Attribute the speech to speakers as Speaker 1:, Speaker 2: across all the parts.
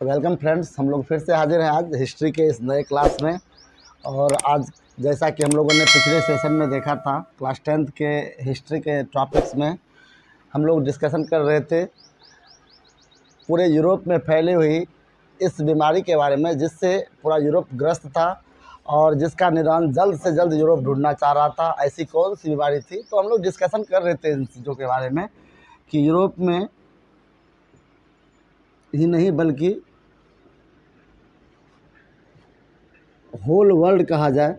Speaker 1: Welcome friends, हम लोग फिर से हाजिर हैं आज हिस्ट्री के इस नए क्लास में। और आज जैसा कि हम लोगों ने पिछले सेशन में देखा था, क्लास 10th के हिस्ट्री के टॉपिक्स में हम लोग डिस्कशन कर रहे थे पूरे यूरोप में फैली हुई इस बीमारी के बारे में, जिससे पूरा यूरोप ग्रस्त था और जिसका निदान जल्द से जल्द यूरोप ढूंढना चाह रहा था। ऐसी कौन सी बीमारी थी? तो हम लोग डिस्कशन कर रहे थे इन चीज़ों के बारे में कि यूरोप में ही नहीं बल्कि होल वर्ल्ड कहा जाए,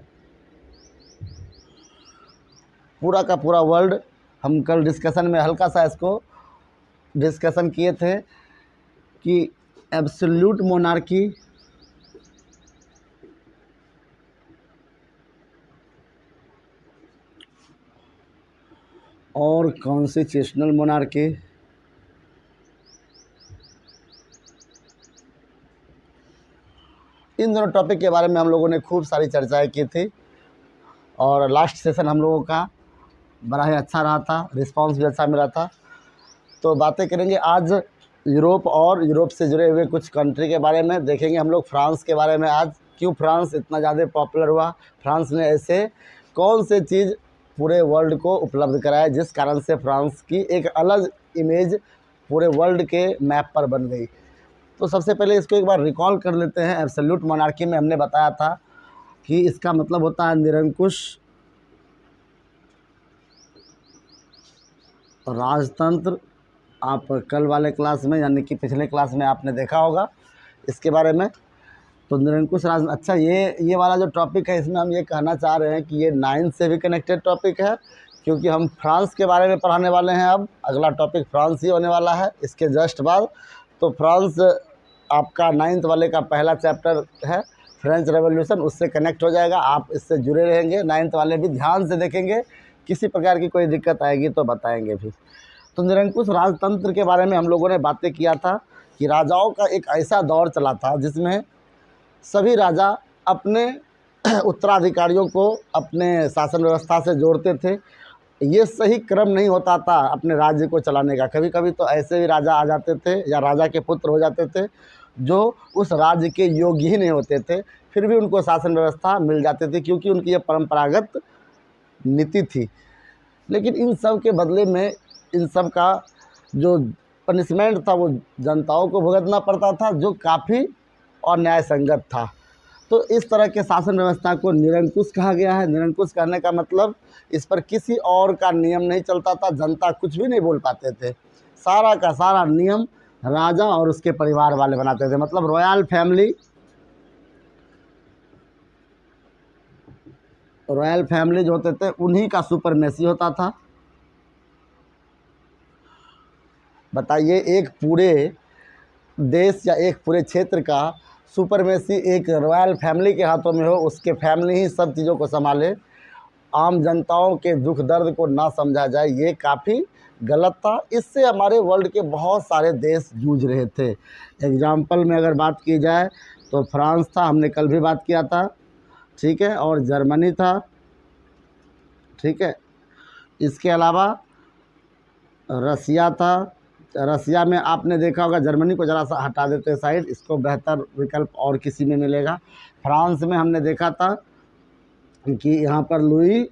Speaker 1: पूरा का पूरा वर्ल्ड। हम कल डिस्कशन में हल्का सा इसको डिस्कशन किए थे कि एब्सोल्यूट मोनार्की और कॉन्स्टिट्यूशनल मोनार्की, इन दोनों टॉपिक के बारे में हम लोगों ने खूब सारी चर्चाएं की थी और लास्ट सेशन हम लोगों का बड़ा ही अच्छा रहा था, रिस्पांस भी अच्छा मिला था। तो बातें करेंगे आज यूरोप और यूरोप से जुड़े हुए कुछ कंट्री के बारे में। देखेंगे हम लोग फ्रांस के बारे में आज, क्यों फ्रांस इतना ज़्यादा पॉपुलर हुआ, फ्रांस ने ऐसे कौन से चीज़ पूरे वर्ल्ड को उपलब्ध कराया जिस कारण से फ्रांस की एक अलग इमेज पूरे वर्ल्ड के मैप पर बन गई। तो सबसे पहले इसको एक बार रिकॉल कर लेते हैं। एब्सोल्यूट मोनार्की में हमने बताया था कि इसका मतलब होता है निरंकुश राजतंत्र। आप कल वाले क्लास में यानी कि पिछले क्लास में आपने देखा होगा इसके बारे में। तो निरंकुश राज, अच्छा ये वाला जो टॉपिक है, इसमें हम ये कहना चाह रहे हैं कि ये 9th से भी कनेक्टेड टॉपिक है, क्योंकि हम फ्रांस के बारे में पढ़ाने वाले हैं। अब अगला टॉपिक फ्रांस ही होने वाला है इसके जस्ट बाद। तो फ्रांस आपका 9th वाले का पहला चैप्टर है, फ्रेंच रेवोल्यूशन, उससे कनेक्ट हो जाएगा। आप इससे जुड़े रहेंगे, 9th वाले भी ध्यान से देखेंगे, किसी प्रकार की कोई दिक्कत आएगी तो बताएंगे भी। तो निरंकुश राजतंत्र के बारे में हम लोगों ने बातें किया था कि राजाओं का एक ऐसा दौर चला था जिसमें सभी राजा अपने उत्तराधिकारियों को अपने शासन व्यवस्था से जोड़ते थे। ये सही क्रम नहीं होता था अपने राज्य को चलाने का। कभी कभी तो ऐसे भी राजा आ जाते थे या राजा के पुत्र हो जाते थे जो उस राज्य के योग्य ही नहीं होते थे, फिर भी उनको शासन व्यवस्था मिल जाती थी क्योंकि उनकी ये परंपरागत नीति थी। लेकिन इन सब के बदले में इन सब का जो पनिशमेंट था वो जनताओं को भुगतना पड़ता था, जो काफ़ी और न्याय संगत था। तो इस तरह के शासन व्यवस्था को निरंकुश कहा गया है। निरंकुश कहने का मतलब इस पर किसी और का नियम नहीं चलता था, जनता कुछ भी नहीं बोल पाते थे, सारा का सारा नियम राजा और उसके परिवार वाले बनाते थे। मतलब रॉयल फैमिली जो होते थे उन्हीं का सुपरमेसी होता था। बताइए, एक पूरे देश या एक पूरे क्षेत्र का सुपरमेसी एक रॉयल फैमिली के हाथों में हो, उसके फैमिली ही सब चीज़ों को संभाले, आम जनताओं के दुख दर्द को ना समझा जाए, ये काफ़ी गलत था। इससे हमारे वर्ल्ड के बहुत सारे देश जूझ रहे थे। एग्जाम्पल में अगर बात की जाए तो फ्रांस था, हमने कल भी बात किया था, ठीक है, और जर्मनी था, ठीक है। इसके अलावा रसिया था। रसिया में आपने देखा होगा, जर्मनी को ज़रा सा हटा देते हैं साइड, इसको बेहतर विकल्प और किसी में मिलेगा। फ्रांस में हमने देखा था कि यहाँ पर लुई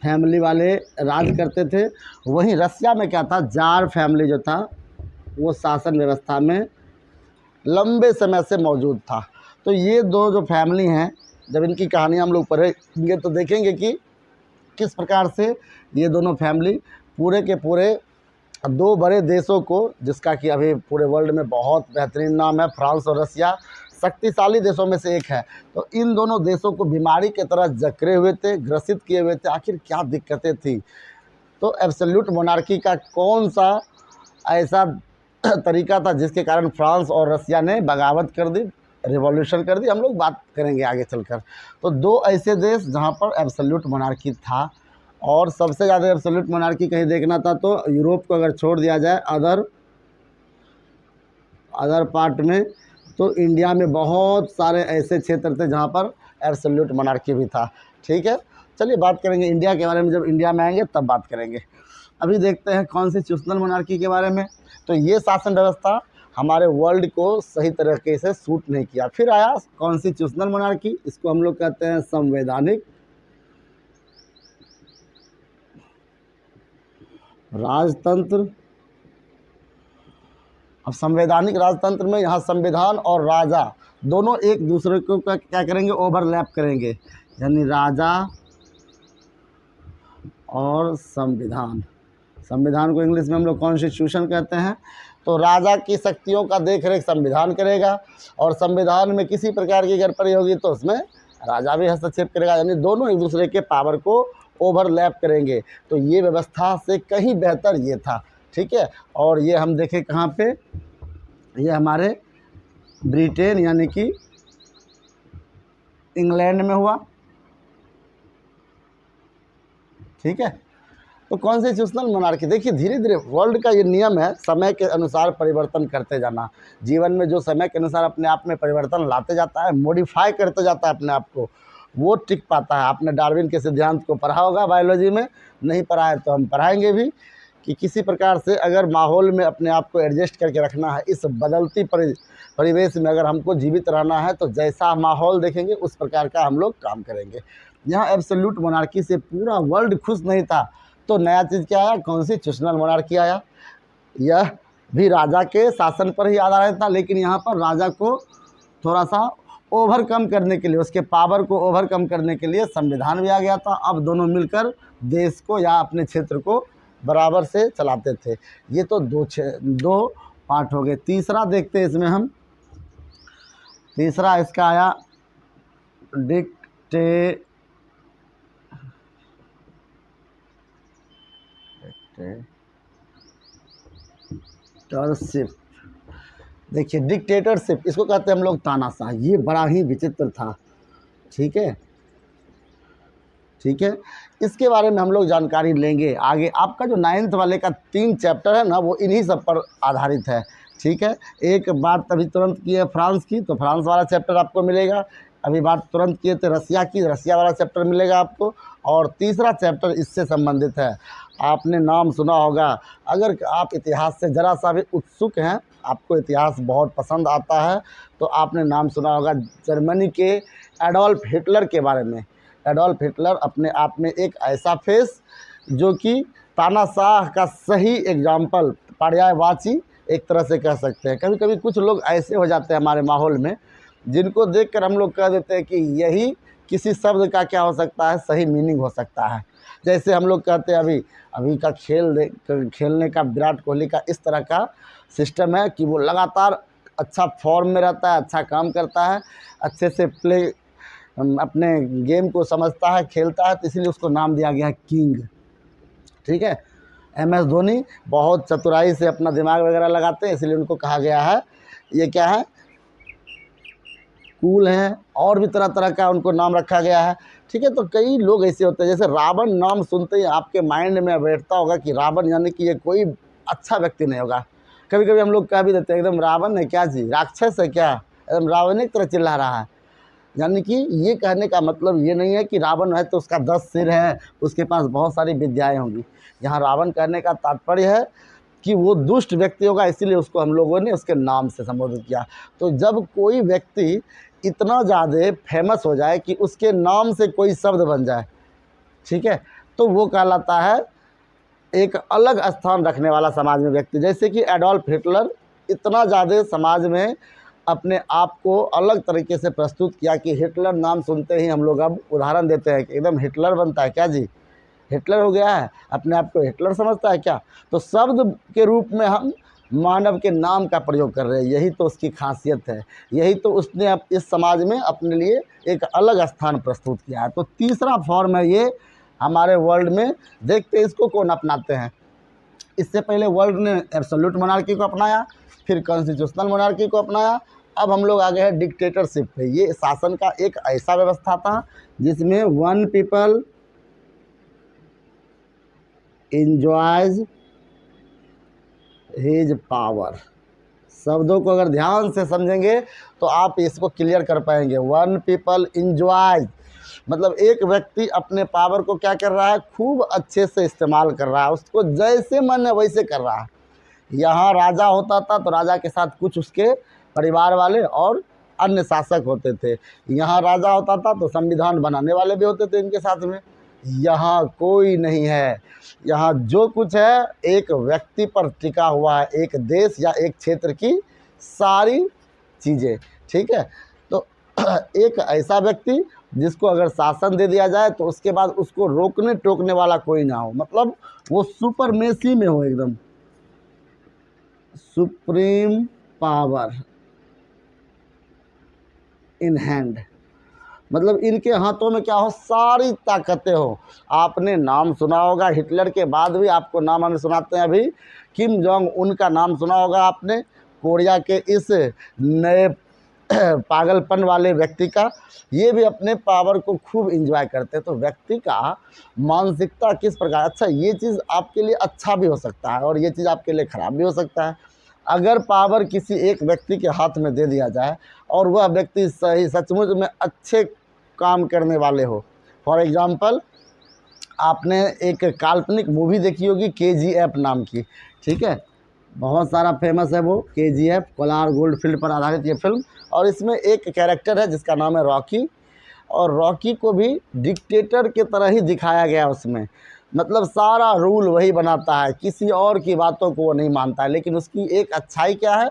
Speaker 1: फैमिली वाले राज करते थे। वहीं रसिया में क्या था, जार फैमिली जो था वो शासन व्यवस्था में लंबे समय से मौजूद था। तो ये दो जो फैमिली हैं, जब इनकी कहानी हम लोग पढ़ेंगे तो देखेंगे कि किस प्रकार से ये दोनों फैमिली पूरे के पूरे दो बड़े देशों को, जिसका कि अभी पूरे वर्ल्ड में बहुत बेहतरीन नाम है, फ्रांस और रसिया, शक्तिशाली देशों में से एक है। तो इन दोनों देशों को बीमारी की तरह जकड़े हुए थे, ग्रसित किए हुए थे। आखिर क्या दिक्कतें थी? तो एब्सोल्यूट मोनार्की का कौन सा ऐसा तरीका था जिसके कारण फ्रांस और रसिया ने बगावत कर दी, रिवॉल्यूशन कर दी? हम लोग बात करेंगे आगे चलकर। तो दो ऐसे देश जहाँ पर एब्सोल्यूट मोनार्की था, और सबसे ज़्यादा एब्सोल्यूट मोनार्की कहीं देखना था तो यूरोप को अगर छोड़ दिया जाए अदर पार्ट में, तो इंडिया में बहुत सारे ऐसे क्षेत्र थे जहाँ पर एब्सोल्यूट मोनार्की भी था, ठीक है। चलिए बात करेंगे इंडिया के बारे में, जब इंडिया में आएंगे तब बात करेंगे। अभी देखते हैं कॉन्स्टिट्यूशनल मोनार्की के बारे में। तो ये शासन व्यवस्था हमारे वर्ल्ड को सही तरीके से सूट नहीं किया। फिर आया कॉन्स्टिट्यूशनल मोनार्की, इसको हम लोग कहते हैं संवैधानिक राजतंत्र। अब संवैधानिक राजतंत्र में यहाँ संविधान और राजा दोनों एक दूसरे को क्या करेंगे, ओवरलैप करेंगे, यानी राजा और संविधान। संविधान को इंग्लिश में हम लोग कॉन्स्टिट्यूशन कहते हैं। तो राजा की शक्तियों का देख रेख संविधान करेगा, और संविधान में किसी प्रकार की गड़बड़ी होगी तो उसमें राजा भी हस्तक्षेप करेगा, यानी दोनों एक दूसरे के पावर को ओवरलैप करेंगे। तो ये व्यवस्था से कहीं बेहतर ये था, ठीक है। और ये हम देखें कहाँ पे, ये हमारे ब्रिटेन यानी कि इंग्लैंड में हुआ, ठीक है। तो कॉन्स्टिट्यूशनल मोनार्की देखिए, धीरे धीरे वर्ल्ड का ये नियम है समय के अनुसार परिवर्तन करते जाना। जीवन में जो समय के अनुसार अपने आप में परिवर्तन लाते जाता है, मॉडिफाई करते जाता है अपने आप को, वो टिक पाता है। आपने डार्विन के सिद्धांत को पढ़ा होगा बायोलॉजी में, नहीं पढ़ा है तो हम पढ़ाएंगे भी, कि किसी प्रकार से अगर माहौल में अपने आप को एडजस्ट करके रखना है, इस बदलती परिवेश में अगर हमको जीवित रहना है, तो जैसा माहौल देखेंगे उस प्रकार का हम लोग काम करेंगे। यहाँ एब्सोल्यूट मोनार्की से पूरा वर्ल्ड खुश नहीं था, तो नया चीज़ क्या आया, कॉन्स्टिट्यूशनल मोनार्की आया। यह भी राजा के शासन पर ही आधारित था, लेकिन यहाँ पर राजा को थोड़ा सा ओवरकम करने के लिए, उसके पावर को ओवरकम करने के लिए संविधान भी आ गया था। अब दोनों मिलकर देश को या अपने क्षेत्र को बराबर से चलाते थे। ये तो दो पार्ट हो गए। तीसरा देखते हैं इसमें हम, तीसरा इसका आया डिक्टेटरशिप। देखिए डिक्टेटरशिप, इसको कहते हैं हम लोग तानाशाह। ये बड़ा ही विचित्र था, ठीक है, ठीक है। इसके बारे में हम लोग जानकारी लेंगे आगे। आपका जो 9th वाले का 3 चैप्टर है ना, वो इन्हीं सब पर आधारित है, ठीक है। एक बात अभी तुरंत की है फ्रांस की, तो फ्रांस वाला चैप्टर आपको मिलेगा। अभी बात तुरंत किए थे रसिया की, रसिया वाला चैप्टर मिलेगा आपको। और तीसरा चैप्टर इससे संबंधित है, आपने नाम सुना होगा। अगर आप इतिहास से ज़रा सा भी उत्सुक हैं, आपको इतिहास बहुत पसंद आता है, तो आपने नाम सुना होगा जर्मनी के एडोल्फ हिटलर के बारे में। एडोल्फ हिटलर अपने आप में एक ऐसा फेस जो कि तानाशाह का सही एग्जाम्पल, पर्यायवाची एक तरह से कह सकते हैं। कभी कभी कुछ लोग ऐसे हो जाते हैं हमारे माहौल में, जिनको देखकर हम लोग कह देते हैं कि यही किसी शब्द का क्या हो सकता है, सही मीनिंग हो सकता है। जैसे हम लोग कहते हैं अभी का खेलने का विराट कोहली का इस तरह का सिस्टम है कि वो लगातार अच्छा फॉर्म में रहता है, अच्छा काम करता है, अच्छे से अपने गेम को समझता है, खेलता है, तो इसीलिए उसको नाम दिया गया है किंग, ठीक है। MS धोनी बहुत चतुराई से अपना दिमाग वगैरह लगाते हैं, इसलिए उनको कहा गया है ये क्या है, कूल है, और भी तरह तरह का उनको नाम रखा गया है, ठीक है। तो कई लोग ऐसे होते हैं, जैसे रावण नाम सुनते ही आपके माइंड में बैठता होगा कि रावण यानी कि ये कोई अच्छा व्यक्ति नहीं होगा। कभी कभी हम लोग कह भी देते हैं एकदम रावण है क्या जी, राक्षस है क्या, एकदम रावण की तरह चिल्ला रहा है। यानी कि ये कहने का मतलब ये नहीं है कि रावण है तो उसका 10 सिर है, उसके पास बहुत सारी विद्याएं होंगी। यहाँ रावण कहने का तात्पर्य है कि वो दुष्ट व्यक्ति होगा, इसीलिए उसको हम लोगों ने उसके नाम से संबोधित किया। तो जब कोई व्यक्ति इतना ज़्यादा फेमस हो जाए कि उसके नाम से कोई शब्द बन जाए, ठीक है, तो वो कहलाता है एक अलग स्थान रखने वाला समाज में व्यक्ति। जैसे कि एडोल्फ हिटलर इतना ज़्यादा समाज में अपने आप को अलग तरीके से प्रस्तुत किया कि हिटलर नाम सुनते ही हम लोग अब उदाहरण देते हैं कि एकदम हिटलर बनता है क्या जी, हिटलर हो गया है, अपने आप को हिटलर समझता है क्या। तो शब्द के रूप में हम मानव के नाम का प्रयोग कर रहे हैं, यही तो उसकी खासियत है, यही तो उसने अब इस समाज में अपने लिए एक अलग स्थान प्रस्तुत किया है। तो तीसरा फॉर्म है ये हमारे वर्ल्ड में। देखते हैं इसको कौन अपनाते हैं। इससे पहले वर्ल्ड ने एब्सोल्यूट मोनार्की को अपनाया, फिर कॉन्स्टिट्यूशनल मोनार्की को अपनाया, अब हम लोग आ गए हैं डिक्टेटरशिप पे। ये शासन का एक ऐसा व्यवस्था था जिसमें one people enjoys his power. शब्दों को अगर ध्यान से समझेंगे तो आप इसको क्लियर कर पाएंगे। वन पीपल एंजॉयज, मतलब एक व्यक्ति अपने पावर को क्या कर रहा है, खूब अच्छे से इस्तेमाल कर रहा है, उसको जैसे मन है वैसे कर रहा है। यहाँ राजा होता था तो राजा के साथ कुछ उसके परिवार वाले और अन्य शासक होते थे। यहाँ राजा होता था तो संविधान बनाने वाले भी होते थे इनके साथ में। यहाँ कोई नहीं है, यहाँ जो कुछ है एक व्यक्ति पर टिका हुआ है, एक देश या एक क्षेत्र की सारी चीज़ें, ठीक है। तो एक ऐसा व्यक्ति जिसको अगर शासन दे दिया जाए तो उसके बाद उसको रोकने टोकने वाला कोई ना हो, मतलब वो सुपरमेसी में हो, एकदम सुप्रीम पावर इन हैंड, मतलब इनके हाथों में क्या हो, सारी ताकतें हो। आपने नाम सुना होगा, हिटलर के बाद भी आपको नाम हमें सुनाते हैं अभी, किम जोंग उन का नाम सुना होगा आपने, कोरिया के इस नए पागलपन वाले व्यक्ति का। ये भी अपने पावर को खूब इंजॉय करते हैं। तो व्यक्ति का मानसिकता किस प्रकार, अच्छा ये चीज़ आपके लिए अच्छा भी हो सकता है और ये चीज़ आपके लिए ख़राब भी हो सकता है। अगर पावर किसी एक व्यक्ति के हाथ में दे दिया जाए और वह व्यक्ति सही सचमुच में अच्छे काम करने वाले हो, फॉर एग्ज़ाम्पल आपने एक काल्पनिक मूवी देखी होगी KGF नाम की, ठीक है, बहुत सारा फेमस है वो KGF, कोलार गोल्ड फील्ड पर आधारित ये फिल्म। और इसमें एक कैरेक्टर है जिसका नाम है रॉकी, और रॉकी को भी डिक्टेटर के तरह ही दिखाया गया उसमें, मतलब सारा रूल वही बनाता है, किसी और की बातों को वो नहीं मानता है। लेकिन उसकी एक अच्छाई क्या है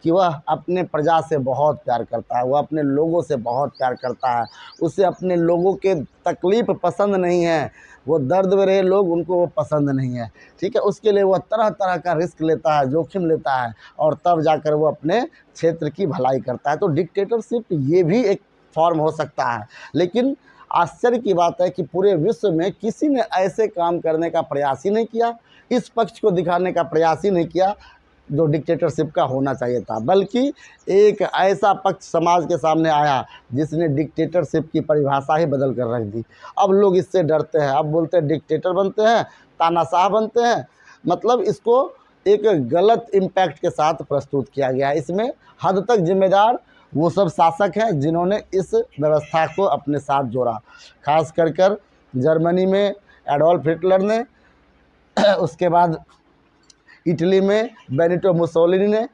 Speaker 1: कि वह अपने प्रजा से बहुत प्यार करता है, वह अपने लोगों से बहुत प्यार करता है, उसे अपने लोगों के तकलीफ़ पसंद नहीं है, वो दर्द में रहे लोग उनको वो पसंद नहीं है, ठीक है। उसके लिए वह तरह तरह का रिस्क लेता है, जोखिम लेता है, और तब जाकर वो अपने क्षेत्र की भलाई करता है। तो डिक्टेटरशिप ये भी एक फॉर्म हो सकता है। लेकिन आश्चर्य की बात है कि पूरे विश्व में किसी ने ऐसे काम करने का प्रयास ही नहीं किया, इस पक्ष को दिखाने का प्रयास ही नहीं किया जो डिक्टेटरशिप का होना चाहिए था, बल्कि एक ऐसा पक्ष समाज के सामने आया जिसने डिक्टेटरशिप की परिभाषा ही बदल कर रख दी। अब लोग इससे डरते हैं, अब बोलते हैं डिक्टेटर बनते हैं, तानाशाह बनते हैं, मतलब इसको एक गलत इम्पैक्ट के साथ प्रस्तुत किया गया है। इसमें हद तक जिम्मेदार वो सब शासक हैं जिन्होंने इस व्यवस्था को अपने साथ जोड़ा, खास कर जर्मनी में एडोल्फ हिटलर ने, उसके बाद इटली में बेनिटो मुसोलिनी ने,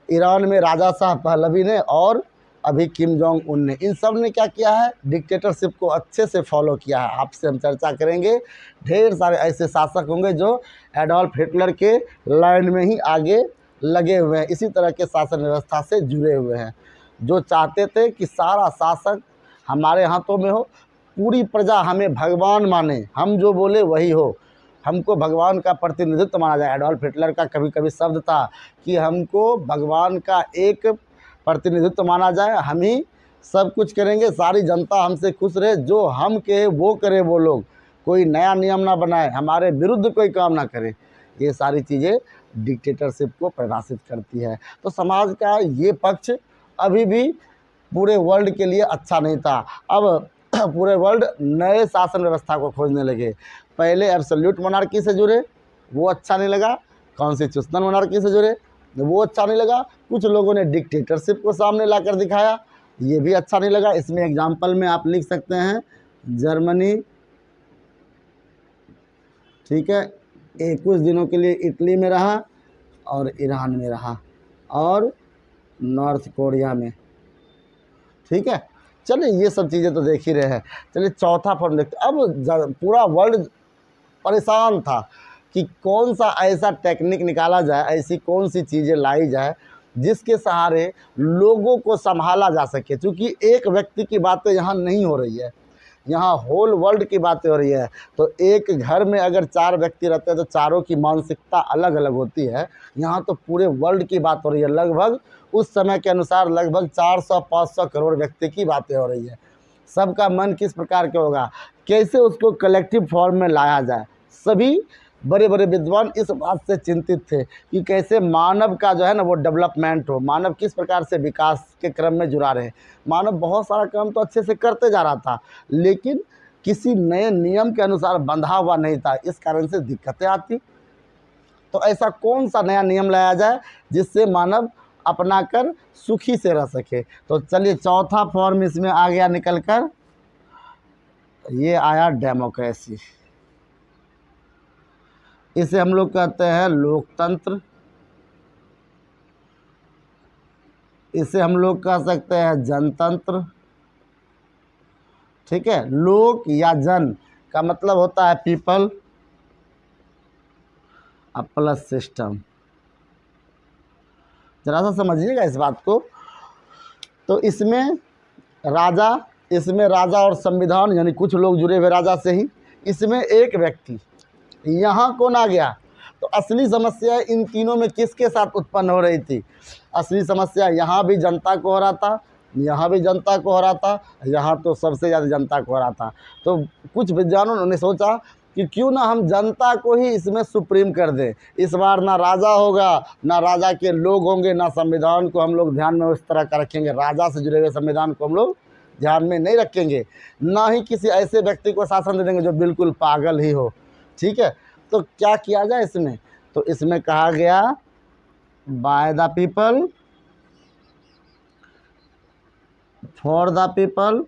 Speaker 1: ईरान में राजा शाह पहलवी ने, और अभी किम जोंग उन ने। इन सब ने क्या किया है, डिक्टेटरशिप को अच्छे से फॉलो किया है। आपसे हम चर्चा करेंगे, ढेर सारे ऐसे शासक होंगे जो एडोल्फ हिटलर के लाइन में ही आगे लगे हुए हैं, इसी तरह के शासन व्यवस्था से जुड़े हुए हैं, जो चाहते थे कि सारा शासक हमारे हाथों में हो, पूरी प्रजा हमें भगवान माने, हम जो बोले वही हो, हमको भगवान का प्रतिनिधित्व माना जाए। एडोल्फ हिटलर का कभी कभी शब्द था कि हमको भगवान का एक प्रतिनिधित्व माना जाए, हम ही सब कुछ करेंगे, सारी जनता हमसे खुश रहे, जो हम कहे वो करे वो लोग, कोई नया नियम ना बनाए, हमारे विरुद्ध कोई काम ना करे। ये सारी चीज़ें डिक्टेटरशिप को परिभाषित करती है। तो समाज का ये पक्ष अभी भी पूरे वर्ल्ड के लिए अच्छा नहीं था। अब पूरे वर्ल्ड नए शासन व्यवस्था को खोजने लगे। पहले एब्सोल्यूट मोनार्की से जुड़े, वो अच्छा नहीं लगा, कॉन्स्टिट्यूशनल मोनार्की से जुड़े, वो अच्छा नहीं लगा, कुछ लोगों ने डिक्टेटरशिप को सामने लाकर दिखाया, ये भी अच्छा नहीं लगा। इसमें एग्जाम्पल में आप लिख सकते हैं जर्मनी, ठीक है, कुछ दिनों के लिए इटली में रहा और ईरान में रहा और नॉर्थ कोरिया में, ठीक है। चलिए ये सब चीज़ें तो देख ही रहे हैं। चलिए चौथा फॉर्म देखते। अब पूरा वर्ल्ड परेशान था कि कौन सा ऐसा टेक्निक निकाला जाए, ऐसी कौन सी चीज़ें लाई जाए जिसके सहारे लोगों को संभाला जा सके। क्योंकि एक व्यक्ति की बातें यहाँ नहीं हो रही है, यहाँ होल वर्ल्ड की बातें हो रही है। तो एक घर में अगर 4 व्यक्ति रहते हैं तो चारों की मानसिकता अलग अलग होती है। यहाँ तो पूरे वर्ल्ड की बात हो रही है, लगभग उस समय के अनुसार लगभग 400-500 करोड़ व्यक्ति की बातें हो रही है। सबका मन किस प्रकार के होगा, कैसे उसको कलेक्टिव फॉर्म में लाया जाए। सभी बड़े बड़े विद्वान इस बात से चिंतित थे कि कैसे मानव का जो है ना वो डेवलपमेंट हो, मानव किस प्रकार से विकास के क्रम में जुड़ा रहे। मानव बहुत सारा काम तो अच्छे से करते जा रहा था, लेकिन किसी नए नियम के अनुसार बंधा हुआ नहीं था, इस कारण से दिक्कतें आती। तो ऐसा कौन सा नया नियम लाया जाए जिससे मानव अपनाकर सुखी से रह सके। तो चलिए चौथा फॉर्म इसमें आ गया निकल कर, ये आया डेमोक्रेसी। इसे हम लोग कहते हैं लोकतंत्र, इसे हम लोग कह सकते हैं जनतंत्र। ठीक है, लोक या जन का मतलब होता है पीपल प्लस सिस्टम। जरा सा समझिएगा इस बात को। तो इसमें राजा और संविधान, यानी कुछ लोग जुड़े हुए राजा से ही। इसमें एक व्यक्ति, यहाँ कौन आ गया? तो असली समस्या इन तीनों में किसके साथ उत्पन्न हो रही थी? असली समस्या यहाँ भी जनता को हो रहा था, यहाँ भी जनता को हो रहा था, यहाँ तो सबसे ज़्यादा जनता को हो रहा था। तो कुछ विद्वानों ने सोचा कि क्यों ना हम जनता को ही इसमें सुप्रीम कर दें। इस बार ना राजा होगा, ना राजा के लोग होंगे, ना संविधान को हम लोग ध्यान में उस तरह का रखेंगे। राजा से जुड़े हुए संविधान को हम लोग ध्यान में नहीं रखेंगे, ना ही किसी ऐसे व्यक्ति को शासन दे देंगे जो बिल्कुल पागल ही हो। ठीक है, तो क्या किया जाए इसमें? तो इसमें कहा गया by the people, for the people,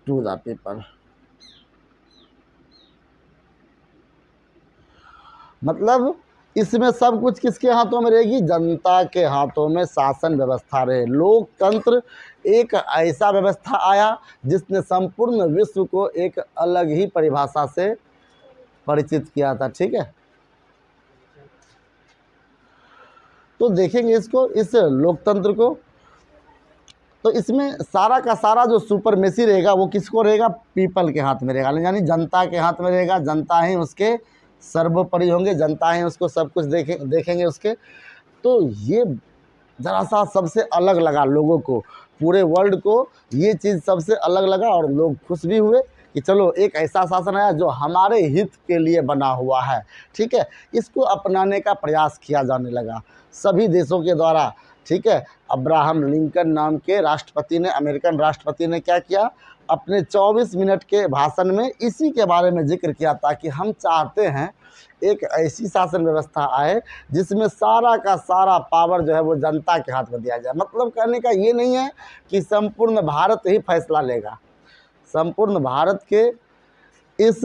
Speaker 1: to the people. मतलब इसमें सब कुछ किसके हाथों में रहेगी? जनता के हाथों में शासन व्यवस्था रहे। लोकतंत्र एक ऐसा व्यवस्था आया जिसने संपूर्ण विश्व को एक अलग ही परिभाषा से परिचित किया था। ठीक है, तो देखेंगे इसको, इस लोकतंत्र को। तो इसमें सारा का सारा जो सुपरमेसी रहेगा वो किसको रहेगा? पीपल के हाथ में रहेगा, यानी जनता के हाथ में रहेगा। जनता ही उसके सर्वोपरि होंगे, जनता ही उसको सब कुछ देखेंगे उसके। तो ये ज़रा सा सबसे अलग लगा लोगों को, पूरे वर्ल्ड को ये चीज़ सबसे अलग लगा, और लोग खुश भी हुए कि चलो एक ऐसा शासन आया जो हमारे हित के लिए बना हुआ है। ठीक है, इसको अपनाने का प्रयास किया जाने लगा सभी देशों के द्वारा। ठीक है, अब्राहम लिंकन नाम के राष्ट्रपति ने, अमेरिकन राष्ट्रपति ने क्या किया? अपने 24 मिनट के भाषण में इसी के बारे में जिक्र किया था कि हम चाहते हैं एक ऐसी शासन व्यवस्था आए जिसमें सारा का सारा पावर जो है वो जनता के हाथ में दिया जाए। मतलब कहने का ये नहीं है कि संपूर्ण भारत ही फैसला लेगा। संपूर्ण भारत के इस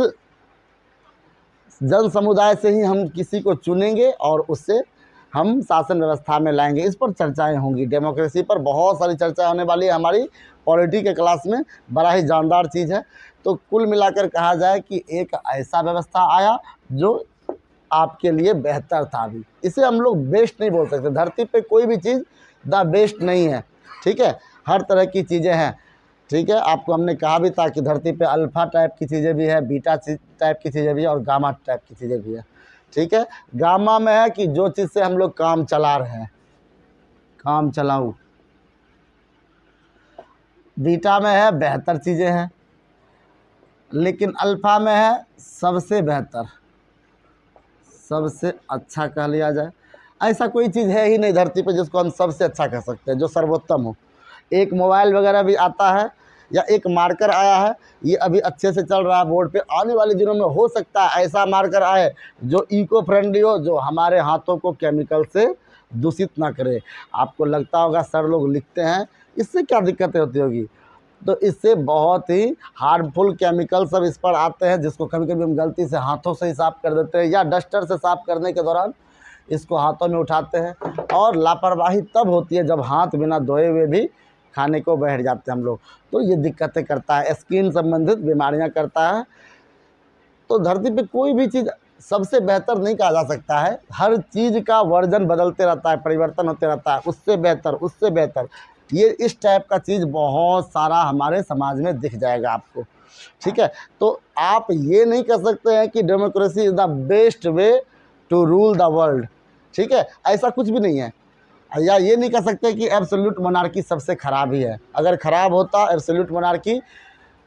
Speaker 1: जन समुदाय से ही हम किसी को चुनेंगे और उससे हम शासन व्यवस्था में लाएंगे। इस पर चर्चाएं होंगी, डेमोक्रेसी पर बहुत सारी चर्चा होने वाली है हमारी पॉलिटी के क्लास में। बड़ा ही जानदार चीज़ है। तो कुल मिलाकर कहा जाए कि एक ऐसा व्यवस्था आया जो आपके लिए बेहतर था। अभी इसे हम लोग बेस्ट नहीं बोल सकते, धरती पे कोई भी चीज़ द बेस्ट नहीं है। ठीक है, हर तरह की चीज़ें हैं। ठीक है, आपको हमने कहा भी था कि धरती पे अल्फ़ा टाइप की चीज़ें भी है, बीटा टाइप की चीज़ें भी है, और गामा टाइप की चीज़ें भी है। ठीक है, गामा में है कि जो चीज़ से हम लोग काम चला रहे हैं, काम चलाऊ। बीटा में है बेहतर चीज़ें हैं, लेकिन अल्फ़ा में है सबसे बेहतर, सबसे अच्छा कह लिया जाए। ऐसा कोई चीज़ है ही नहीं धरती पे जिसको हम सबसे अच्छा कह सकते हैं, जो सर्वोत्तम हो। एक मोबाइल वगैरह भी आता है या एक मार्कर आया है, ये अभी अच्छे से चल रहा है बोर्ड पे। आने वाले दिनों में हो सकता है ऐसा मार्कर आए जो इको फ्रेंडली हो, जो हमारे हाथों को केमिकल से दूषित ना करे। आपको लगता होगा सर लोग लिखते हैं, इससे क्या दिक्कतें होती होगी? तो इससे बहुत ही हार्मफुल केमिकल सब इस पर आते हैं, जिसको कभी कभी हम गलती से हाथों से ही साफ़ कर देते हैं, या डस्टर से साफ़ करने के दौरान इसको हाथों में उठाते हैं। और लापरवाही तब होती है जब हाथ बिना धोए हुए भी खाने को बैठ जाते हैं हम लोग, तो ये दिक्कतें करता है, स्किन संबंधित बीमारियां करता है। तो धरती पे कोई भी चीज़ सबसे बेहतर नहीं कहा जा सकता है। हर चीज़ का वर्जन बदलते रहता है, परिवर्तन होते रहता है, उससे बेहतर, उससे बेहतर। ये इस टाइप का चीज़ बहुत सारा हमारे समाज में दिख जाएगा आपको। ठीक है, तो आप ये नहीं कह सकते हैं कि democracy is the best way to rule the world. ठीक है, ऐसा कुछ भी नहीं है। या ये नहीं कह सकते कि एब्सोल्यूट मोनार्की सबसे ख़राब ही है। अगर ख़राब होता एब्सोल्यूट मोनार्की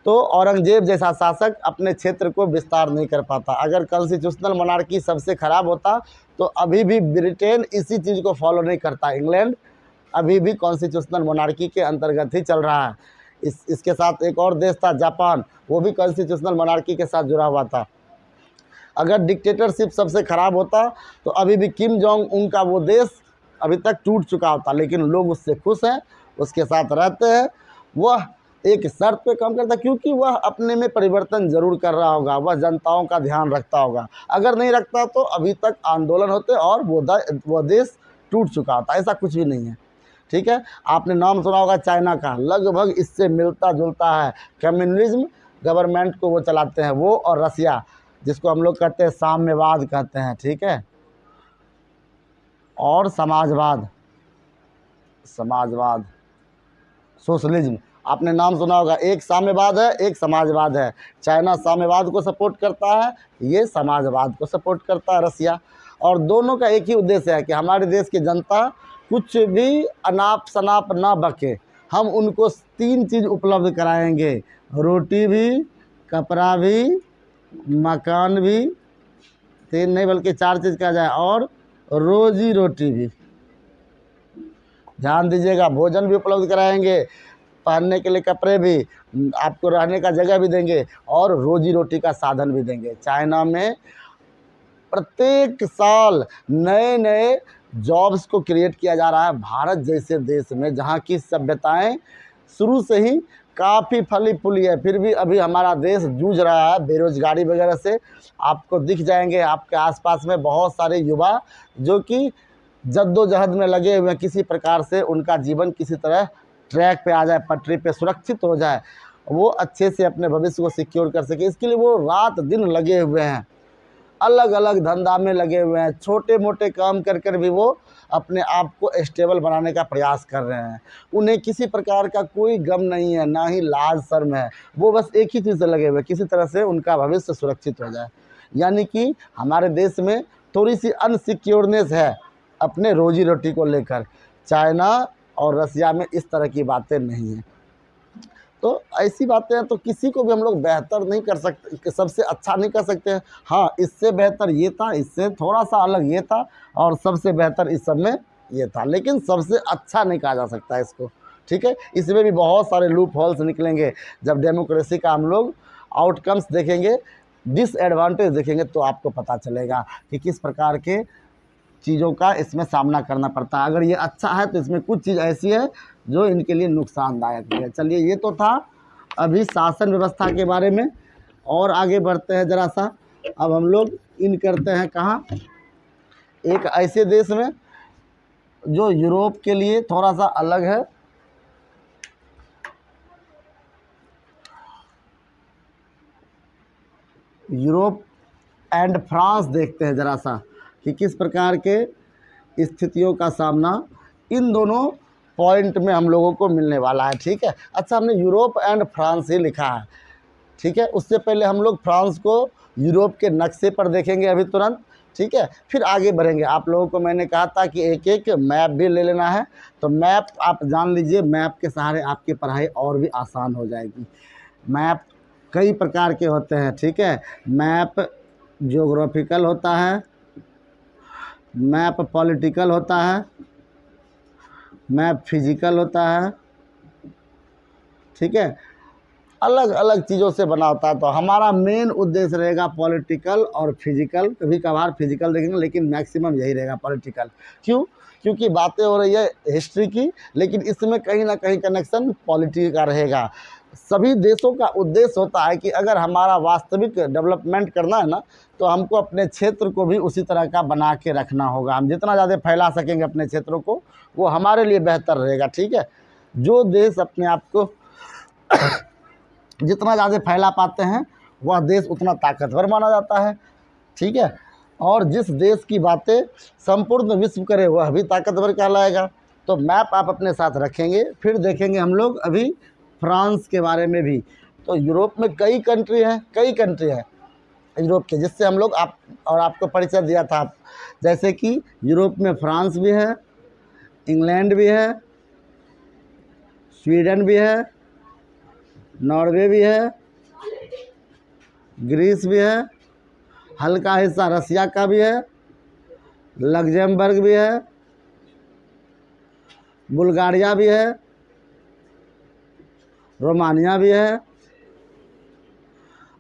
Speaker 1: तो औरंगजेब जैसा शासक अपने क्षेत्र को विस्तार नहीं कर पाता। अगर कॉन्स्टिट्यूशनल मोनार्की सबसे ख़राब होता तो अभी भी ब्रिटेन इसी चीज़ को फॉलो नहीं करता। इंग्लैंड अभी भी कॉन्स्टिट्यूशनल मोनार्की के अंतर्गत ही चल रहा है। इसके साथ एक और देश था जापान, वो भी कॉन्स्टिट्यूशनल मोनार्की के साथ जुड़ा हुआ था। अगर डिक्टेटरशिप सबसे ख़राब होता तो अभी भी किम जोंग उन का वो देश अभी तक टूट चुका होता, लेकिन लोग उससे खुश हैं, उसके साथ रहते हैं, वह एक शर्त पे काम करता है, क्योंकि वह अपने में परिवर्तन ज़रूर कर रहा होगा, वह जनताओं का ध्यान रखता होगा। अगर नहीं रखता तो अभी तक आंदोलन होते और वो देश टूट चुका होता। ऐसा कुछ भी नहीं है, ठीक है। आपने नाम सुना होगा चाइना का, लगभग इससे मिलता जुलता है। कम्युनलिज्म गवर्नमेंट को वो चलाते हैं, वो और रसिया, जिसको हम लोग कहते हैं साम्यवाद कहते हैं, ठीक है। और समाजवाद, सोशलिज्म, आपने नाम सुना होगा। एक साम्यवाद है, एक समाजवाद है। चाइना साम्यवाद को सपोर्ट करता है, ये समाजवाद को सपोर्ट करता है रसिया। और दोनों का एक ही उद्देश्य है कि हमारे देश की जनता कुछ भी अनाप शनाप ना बके। हम उनको 3 चीज़ उपलब्ध कराएंगे, रोटी भी, कपड़ा भी, मकान भी, 3 नहीं बल्कि 4 चीज़ कहा जाए, और रोजी रोटी भी। ध्यान दीजिएगा, भोजन भी उपलब्ध कराएंगे, पहनने के लिए कपड़े भी, आपको रहने का जगह भी देंगे, और रोजी रोटी का साधन भी देंगे। चाइना में प्रत्येक साल नए नए जॉब्स को क्रिएट किया जा रहा है। भारत जैसे देश में, जहाँ की सभ्यताएं शुरू से ही काफ़ी फली फूली है, फिर भी अभी हमारा देश जूझ रहा है बेरोजगारी वगैरह से। आपको दिख जाएंगे आपके आसपास में बहुत सारे युवा जो कि जद्दोजहद में लगे हुए हैं, किसी प्रकार से उनका जीवन किसी तरह ट्रैक पे आ जाए, पटरी पे सुरक्षित हो जाए, वो अच्छे से अपने भविष्य को सिक्योर कर सके। इसके लिए वो रात दिन लगे हुए हैं, अलग अलग धंधा में लगे हुए हैं, छोटे मोटे काम कर कर भी वो अपने आप को स्टेबल बनाने का प्रयास कर रहे हैं। उन्हें किसी प्रकार का कोई गम नहीं है, ना ही लाज शर्म है। वो बस एक ही चीज़ से लगे हुए, किसी तरह से उनका भविष्य सुरक्षित हो जाए। यानी कि हमारे देश में थोड़ी सी अनसिक्योरनेस है अपने रोजी रोटी को लेकर। चाइना और रसिया में इस तरह की बातें नहीं हैं। तो ऐसी बातें हैं तो किसी को भी हम लोग बेहतर नहीं कर सकते, सबसे अच्छा नहीं कर सकते हैं। हाँ, इससे बेहतर ये था, इससे थोड़ा सा अलग ये था, और सबसे बेहतर इस सब में ये था, लेकिन सबसे अच्छा नहीं कहा जा सकता है इसको, ठीक है। इसमें भी बहुत सारे लूप होल्स निकलेंगे। जब डेमोक्रेसी का हम लोग आउटकम्स देखेंगे, डिसएडवांटेज देखेंगे, तो आपको पता चलेगा कि किस प्रकार के चीज़ों का इसमें सामना करना पड़ता है। अगर ये अच्छा है तो इसमें कुछ चीज़ ऐसी है जो इनके लिए नुकसानदायक भी है। चलिए, ये तो था अभी शासन व्यवस्था के बारे में, और आगे बढ़ते हैं ज़रा सा। अब हम लोग इन करते हैं कहाँ, एक ऐसे देश में जो यूरोप के लिए थोड़ा सा अलग है। यूरोप एंड फ्रांस देखते हैं ज़रा सा कि किस प्रकार के स्थितियों का सामना इन दोनों पॉइंट में हम लोगों को मिलने वाला है, ठीक है। अच्छा, हमने यूरोप एंड फ्रांस ही लिखा है, ठीक है। उससे पहले हम लोग फ्रांस को यूरोप के नक्शे पर देखेंगे अभी तुरंत, ठीक है, फिर आगे बढ़ेंगे। आप लोगों को मैंने कहा था कि एक एक मैप भी ले लेना है, तो मैप आप जान लीजिए, मैप के सहारे आपकी पढ़ाई और भी आसान हो जाएगी। मैप कई प्रकार के होते हैं, ठीक है। मैप ज्योग्राफिकल होता है, मैप पॉलिटिकल होता है, मैप फिजिकल होता है, ठीक है। अलग अलग चीज़ों से बना होता है। तो हमारा मेन उद्देश्य रहेगा पॉलिटिकल और फिजिकल, कभी कभार फिजिकल देखेंगे, लेकिन मैक्सिमम यही रहेगा पॉलिटिकल। क्यों? क्योंकि बातें हो रही है हिस्ट्री की, लेकिन इसमें कहीं ना कहीं कनेक्शन पॉलिटी का रहेगा। सभी देशों का उद्देश्य होता है कि अगर हमारा वास्तविक डेवलपमेंट करना है ना, तो हमको अपने क्षेत्र को भी उसी तरह का बना के रखना होगा। हम जितना ज़्यादा फैला सकेंगे अपने क्षेत्रों को, वो हमारे लिए बेहतर रहेगा, ठीक है। जो देश अपने आप को जितना ज़्यादा फैला पाते हैं, वह देश उतना ताकतवर माना जाता है, ठीक है। और जिस देश की बातें संपूर्ण विश्व करे, वह भी ताकतवर कहलाएगा। तो मैप आप अपने साथ रखेंगे। फिर देखेंगे हम लोग अभी फ्रांस के बारे में भी। तो यूरोप में कई कंट्री हैं यूरोप के, जिससे हम लोग आपको परिचय दिया था। जैसे कि यूरोप में फ्रांस भी है, इंग्लैंड भी है, स्वीडन भी है, नॉर्वे भी है, ग्रीस भी है, हल्का हिस्सा रसिया का भी है, लग्जमबर्ग भी है, बुल्गारिया भी है, रोमानिया भी है।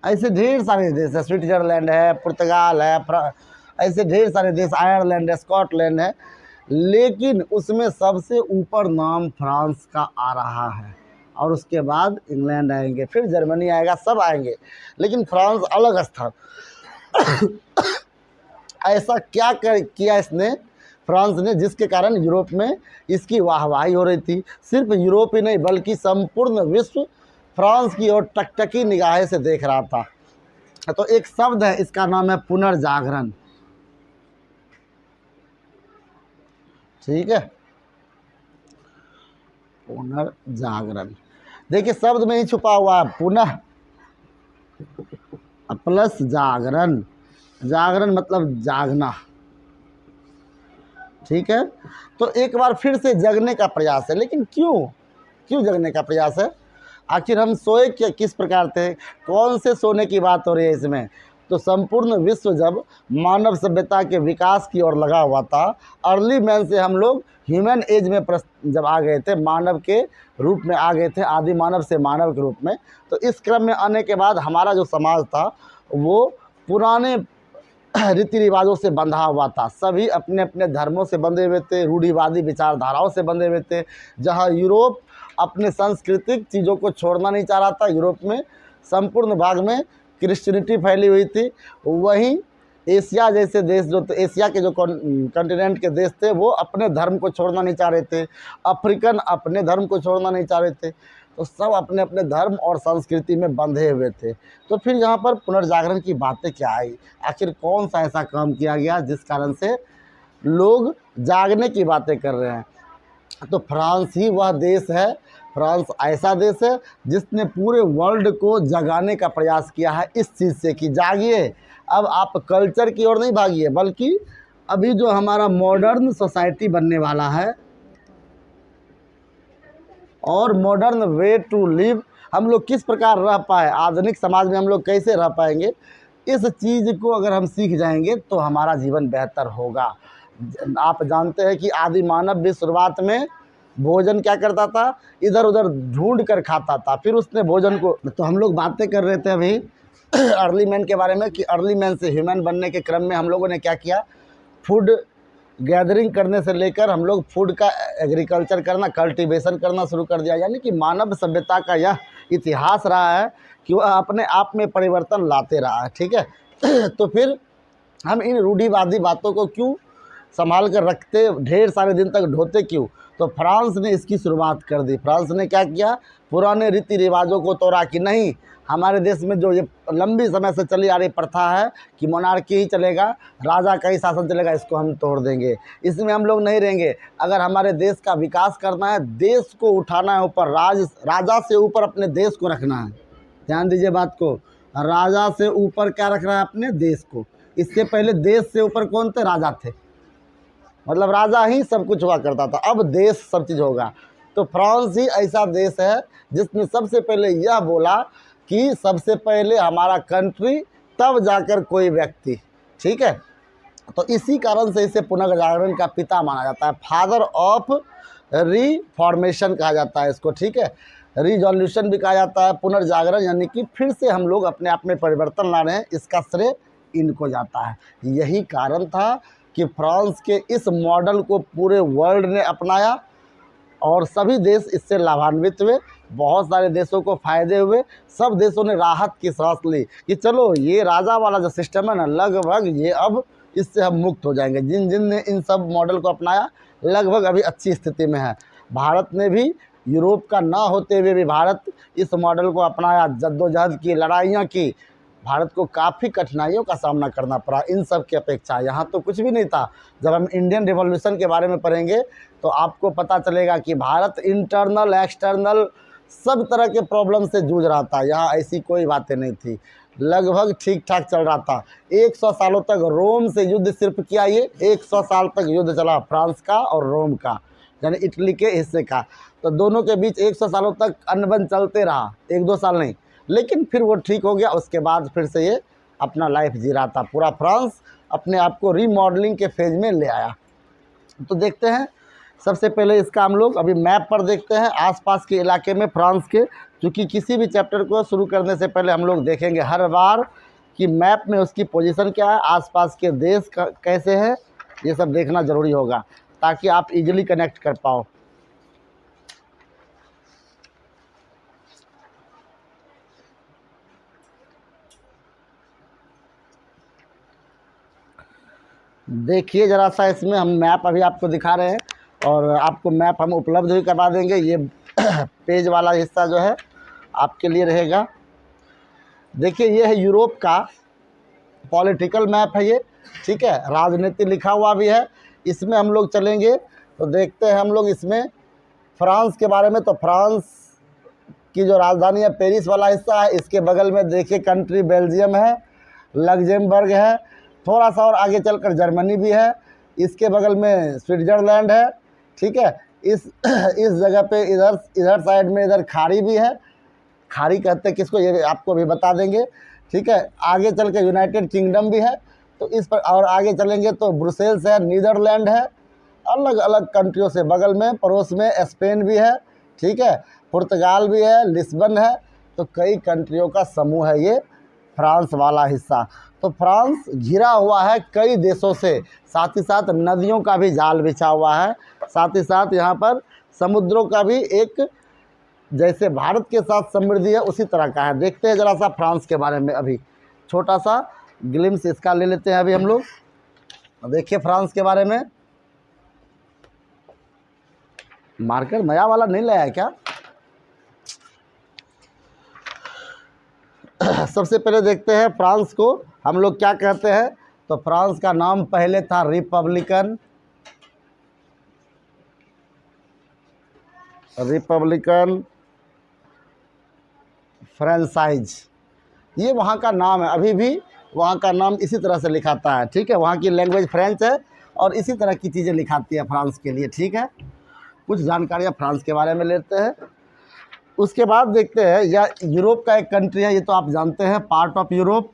Speaker 1: ऐसे ढेर सारे देश है, स्विट्जरलैंड है, पुर्तगाल है, ऐसे ढेर सारे देश, आयरलैंड है, स्कॉटलैंड है। लेकिन उसमें सबसे ऊपर नाम फ्रांस का आ रहा है, और उसके बाद इंग्लैंड आएंगे, फिर जर्मनी आएगा, सब आएंगे, लेकिन फ्रांस अलग स्थान। ऐसा क्या किया इसने, फ्रांस ने, जिसके कारण यूरोप में इसकी वाहवाही हो रही थी। सिर्फ यूरोप ही नहीं बल्कि संपूर्ण विश्व फ्रांस की ओर टकटकी निगाहें से देख रहा था। तो एक शब्द है, इसका नाम है पुनर्जागरण। ठीक है, पुनर्जागरण। देखिए शब्द में ही छुपा हुआ है, पुनः प्लस जागरण। जागरण मतलब जागना। ठीक है, तो एक बार फिर से जगने का प्रयास है, लेकिन क्यों जगने का प्रयास है? आखिर हम सोए क्या, किस प्रकार थे, कौन से सोने की बात हो रही है इसमें? तो संपूर्ण विश्व जब मानव सभ्यता के विकास की ओर लगा हुआ था, अर्ली मैन से हम लोग ह्यूमन एज में जब आ गए थे, मानव के रूप में आ गए थे, आदि मानव से मानव के रूप में, तो इस क्रम में आने के बाद हमारा जो समाज था वो पुराने रीति रिवाजों से बंधा हुआ था। सभी अपने अपने धर्मों से बंधे हुए थे, रूढ़िवादी विचारधाराओं से बंधे हुए थे। जहाँ यूरोप अपने सांस्कृतिक चीज़ों को छोड़ना नहीं चाह रहा था, यूरोप में संपूर्ण भाग में क्रिश्चियनिटी फैली हुई थी, वहीं एशिया जैसे देश जो थे, एशिया के जो कॉन्टिनेंट के देश थे, वो अपने धर्म को छोड़ना नहीं चाह रहे थे। अफ्रीकन अपने धर्म को छोड़ना नहीं चाह रहे थे। तो सब अपने अपने धर्म और संस्कृति में बंधे हुए थे। तो फिर यहाँ पर पुनर्जागरण की बातें क्या आई, आखिर कौन सा ऐसा काम किया गया जिस कारण से लोग जागने की बातें कर रहे हैं? तो फ्रांस ही वह देश है, फ्रांस ऐसा देश है जिसने पूरे वर्ल्ड को जगाने का प्रयास किया है इस चीज़ से कि जागिए, अब आप कल्चर की ओर नहीं भागिए, बल्कि अभी जो हमारा मॉडर्न सोसाइटी बनने वाला है और मॉडर्न वे टू लिव, हम लोग किस प्रकार रह पाए, आधुनिक समाज में हम लोग कैसे रह पाएंगे, इस चीज़ को अगर हम सीख जाएंगे तो हमारा जीवन बेहतर होगा। आप जानते हैं कि आदि मानव भी शुरुआत में भोजन क्या करता था, इधर उधर ढूंढ कर खाता था, फिर उसने भोजन को, तो हम लोग बातें कर रहे थे अभी अर्ली मैन के बारे में कि अर्ली मैन से ह्यूमन बनने के क्रम में हम लोगों ने क्या किया, फूड गैदरिंग करने से लेकर हम लोग फूड का एग्रीकल्चर करना, कल्टीवेशन करना शुरू कर दिया। यानी कि मानव सभ्यता का यह इतिहास रहा है कि वह अपने आप में परिवर्तन लाते रहा है। ठीक है, तो फिर हम इन रूढ़िवादी बातों को क्यों संभाल कर रखते, ढेर सारे दिन तक ढोते क्यों? तो फ्रांस ने इसकी शुरुआत कर दी। फ्रांस ने क्या किया, पुराने रीति रिवाजों को तोड़ा कि नहीं, हमारे देश में जो ये लंबी समय से चली आ रही प्रथा है कि मोनार्की ही चलेगा, राजा का ही शासन चलेगा, इसको हम तोड़ देंगे, इसमें हम लोग नहीं रहेंगे। अगर हमारे देश का विकास करना है, देश को उठाना है ऊपर, राजा से ऊपर अपने देश को रखना है। ध्यान दीजिए बात को, राजा से ऊपर क्या रख रहा है, अपने देश को। इससे पहले देश से ऊपर कौन थे, राजा थे, मतलब राजा ही सब कुछ हुआ करता था, अब देश सब चीज़ होगा। तो फ्रांस ही ऐसा देश है जिसने सबसे पहले यह बोला कि सबसे पहले हमारा कंट्री, तब जाकर कोई व्यक्ति। ठीक है, तो इसी कारण से इसे पुनर्जागरण का पिता माना जाता है, फादर ऑफ रिफॉर्मेशन कहा जाता है इसको। ठीक है, रिजोल्यूशन भी कहा जाता है, पुनर्जागरण यानी कि फिर से हम लोग अपने आप में परिवर्तन ला रहे हैं, इसका श्रेय इनको जाता है। यही कारण था कि फ्रांस के इस मॉडल को पूरे वर्ल्ड ने अपनाया और सभी देश इससे लाभान्वित हुए, बहुत सारे देशों को फ़ायदे हुए, सब देशों ने राहत की सांस ली कि चलो ये राजा वाला जो सिस्टम है ना, लगभग ये अब इससे हम मुक्त हो जाएंगे। जिन जिन ने इन सब मॉडल को अपनाया लगभग अभी अच्छी स्थिति में है। भारत ने भी यूरोप का ना होते हुए भी भारत इस मॉडल को अपनाया, जद्दोजहद की, लड़ाइयाँ की, भारत को काफ़ी कठिनाइयों का सामना करना पड़ा इन सब की अपेक्षा। यहाँ तो कुछ भी नहीं था। जब हम इंडियन रिवॉल्यूशन के बारे में पढ़ेंगे तो आपको पता चलेगा कि भारत इंटरनल एक्सटर्नल सब तरह के प्रॉब्लम से जूझ रहा था। यहाँ ऐसी कोई बातें नहीं थी, लगभग ठीक ठाक चल रहा था। 100 सालों तक रोम से युद्ध सिर्फ किया, ये 100 साल तक युद्ध चला फ्रांस का और रोम का, यानी इटली के हिस्से का। तो दोनों के बीच 100 सालों तक अनबन चलते रहा, 1-2 साल नहीं, लेकिन फिर वो ठीक हो गया। उसके बाद फिर से ये अपना लाइफ जी रहा था। पूरा फ्रांस अपने आप को रीमॉडलिंग के फेज में ले आया। तो देखते हैं, सबसे पहले इसका हम लोग अभी मैप पर देखते हैं आसपास के इलाके में फ्रांस के, क्योंकि किसी भी चैप्टर को शुरू करने से पहले हम लोग देखेंगे हर बार कि मैप में उसकी पोजीशन क्या है, आसपास के देश कैसे हैं, ये सब देखना ज़रूरी होगा। ताकि आप इजीली कनेक्ट कर पाओ। देखिए ज़रा सा, इसमें हम मैप अभी आपको दिखा रहे हैं और आपको मैप हम उपलब्ध भी करवा देंगे। ये पेज वाला हिस्सा जो है आपके लिए रहेगा। देखिए ये है यूरोप का पॉलिटिकल मैप है ये, ठीक है, राजनीति लिखा हुआ भी है। इसमें हम लोग चलेंगे तो देखते हैं हम लोग इसमें फ्रांस के बारे में। तो फ्रांस की जो राजधानी है पेरिस वाला हिस्सा है, इसके बगल में देखिए कंट्री बेल्जियम है, लग्जमबर्ग है, थोड़ा सा और आगे चलकर जर्मनी भी है, इसके बगल में स्विट्ज़रलैंड है, ठीक है। इस जगह पे इधर साइड में इधर खाड़ी भी है, खाड़ी कहते हैं किसको ये आपको भी बता देंगे, ठीक है। आगे चल के यूनाइटेड किंगडम भी है, तो इस पर और आगे चलेंगे तो ब्रुसेल्स है, नीदरलैंड है, अलग अलग कंट्रियों से बगल में पड़ोस में स्पेन भी है, ठीक है, पुर्तगाल भी है, लिस्बन है। तो कई कंट्रियों का समूह है ये फ्रांस वाला हिस्सा। तो फ्रांस घिरा हुआ है कई देशों से, साथ ही साथ नदियों का भी जाल बिछा हुआ है, साथ ही साथ यहाँ पर समुद्रों का भी एक, जैसे भारत के साथ समृद्धि है उसी तरह का है। देखते हैं ज़रा सा फ्रांस के बारे में, अभी छोटा सा ग्लिम्स इसका ले लेते हैं अभी हम लोग। देखिए फ्रांस के बारे में, मार्कर नया वाला नहीं लाया है क्या? सबसे पहले देखते हैं फ्रांस को हम लोग क्या कहते हैं। तो फ्रांस का नाम पहले था रिपब्लिकन फ्रेंचाइज, ये वहाँ का नाम है, अभी भी वहाँ का नाम इसी तरह से लिखाता है, ठीक है। वहाँ की लैंग्वेज फ्रेंच है और इसी तरह की चीज़ें लिखाती है फ्रांस के लिए, ठीक है। कुछ जानकारियाँ फ्रांस के बारे में लेते हैं। उसके बाद देखते हैं, यह यूरोप का एक कंट्री है, ये तो आप जानते हैं, पार्ट ऑफ यूरोप